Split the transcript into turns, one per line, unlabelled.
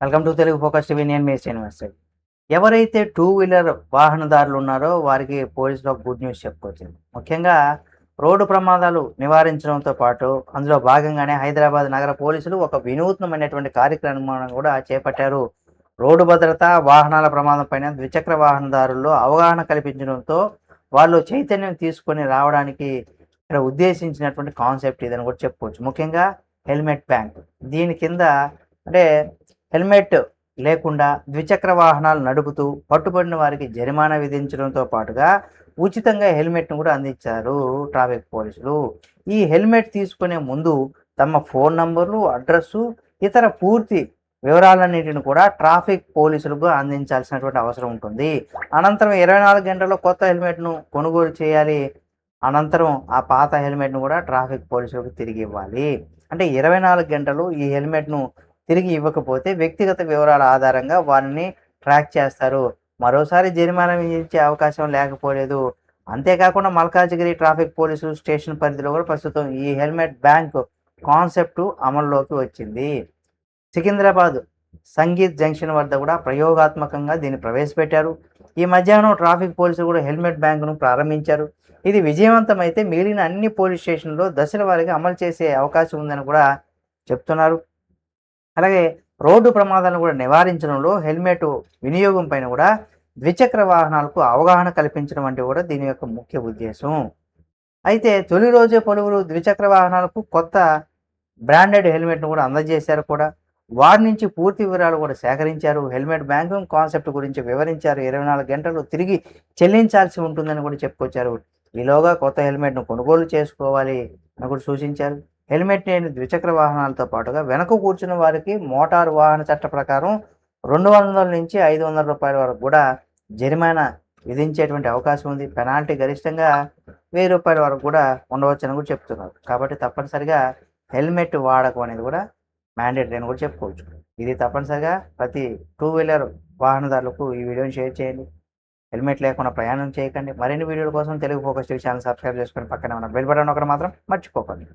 Welcome to Telugu focus TV. నేను మీ శ్రీనివాస్. ఎవరైతే two wheeler వాహనదారులు ఉన్నారో వారికి పోలీసులు ఒక గుడ్ న్యూస్ చెప్పుకొచ్చింది. ముఖ్యంగా రోడ్డు ప్రమాదాలు నివారించడంతో పాటు అందులో భాగంగానే హైదరాబాద్ నగర పోలీసులు ఒక వినూత్నమైనటువంటి కార్యక్రమాన్ని కూడా చేపట్టారు. రోడ్డు భద్రత, వాహనాల ప్రమాదం పైన ద్విచక్ర వాహనదారుల్లో అవగాహన కల్పించడంతో వాళ్ళు చైతన్యం తీసుకొని రావడానికి ఇక్కడ ఉద్దేశించినటువంటి కాన్సెప్ట్ ఇదని కూడా చెప్పుకోవచ్చు. ముఖ్యంగా హెల్మెట్ బ్యాంక్ దీని కింద అంటే హెల్మెట్ లేకుండా ద్విచక్ర వాహనాలు నడుపుతూ పట్టుబడిన వారికి జరిమానా విధించడంతో పాటుగా ఉచితంగా హెల్మెట్ను కూడా అందించారు ట్రాఫిక్ పోలీసులు. ఈ హెల్మెట్ తీసుకునే ముందు తమ ఫోన్ నంబర్లు, అడ్రస్సు, ఇతర పూర్తి వివరాలన్నిటిని కూడా ట్రాఫిక్ పోలీసులకు అందించాల్సినటువంటి అవసరం ఉంటుంది. అనంతరం 24 గంటల్లో కొత్త హెల్మెట్ను కొనుగోలు చేయాలి. అనంతరం ఆ పాత హెల్మెట్ను కూడా ట్రాఫిక్ పోలీసులకు తిరిగి ఇవ్వాలి. అంటే 24 గంటలు ఈ హెల్మెట్ను తిరిగి ఇవ్వకపోతే వ్యక్తిగత వివరాల ఆధారంగా వారిని ట్రాక్ చేస్తారు. మరోసారి జరిమానా విధించే అవకాశం లేకపోలేదు. అంతేకాకుండా మల్కాజిగిరి ట్రాఫిక్ పోలీసు స్టేషన్ పరిధిలో కూడా ప్రస్తుతం ఈ హెల్మెట్ బ్యాంక్ కాన్సెప్ట్ అమల్లోకి వచ్చింది. సికింద్రాబాద్ సంగీత్ జంక్షన్ వద్ద కూడా ప్రయోగాత్మకంగా దీన్ని ప్రవేశపెట్టారు. ఈ మధ్యాహ్నం ట్రాఫిక్ పోలీసులు కూడా హెల్మెట్ బ్యాంకును ప్రారంభించారు. ఇది విజయవంతమైతే మిగిలిన అన్ని పోలీస్ స్టేషన్లో దశల వారీగా అమలు చేసే అవకాశం ఉందని కూడా చెప్తున్నారు. అలాగే రోడ్డు ప్రమాదాలను కూడా నివారించడంలో హెల్మెట్ వినియోగం పైన కూడా ద్విచక్ర వాహనాలకు అవగాహన కల్పించడం అంటే కూడా దీని యొక్క ముఖ్య ఉద్దేశం. అయితే తొలి రోజే పలువురు ద్విచక్ర వాహనాలకు కొత్త బ్రాండెడ్ హెల్మెట్ను కూడా అందజేశారు కూడా. వారి నుంచి పూర్తి వివరాలు కూడా సేకరించారు. హెల్మెట్ బ్యాంకింగ్ కాన్సెప్ట్ గురించి వివరించారు. 24 గంటలు తిరిగి చెల్లించాల్సి ఉంటుందని కూడా చెప్పుకొచ్చారు. ఈలోగా కొత్త హెల్మెట్ను కొనుగోలు చేసుకోవాలి అని కూడా సూచించారు. హెల్మెట్ లేని ద్విచక్ర వాహనాలతో పాటుగా వెనక కూర్చున్న వారికి మోటారు వాహన చట్ట ప్రకారం 200 నుంచి 500 రూపాయల వరకు కూడా జరిమానా విధించేటువంటి అవకాశం ఉంది. పెనాల్టీ గరిష్టంగా 1000 రూపాయల వరకు కూడా ఉండవచ్చని కూడా చెప్తున్నారు. కాబట్టి తప్పనిసరిగా హెల్మెట్ వాడకం అనేది కూడా మ్యాండేటరీ అని కూడా చెప్పుకోవచ్చు. ఇది తప్పనిసరిగా ప్రతి టూ వీలర్ వాహనదారులకు ఈ వీడియోని షేర్ చేయండి. హెల్మెట్ లేకుండా ప్రయాణం చేయకండి. మరిన్ని వీడియోల కోసం Telugu focus TV channel subscribe చేసుకొని పక్కనే ఉన్న బెల్ బటన్ ఒకటి మాత్రం మర్చిపోకండి.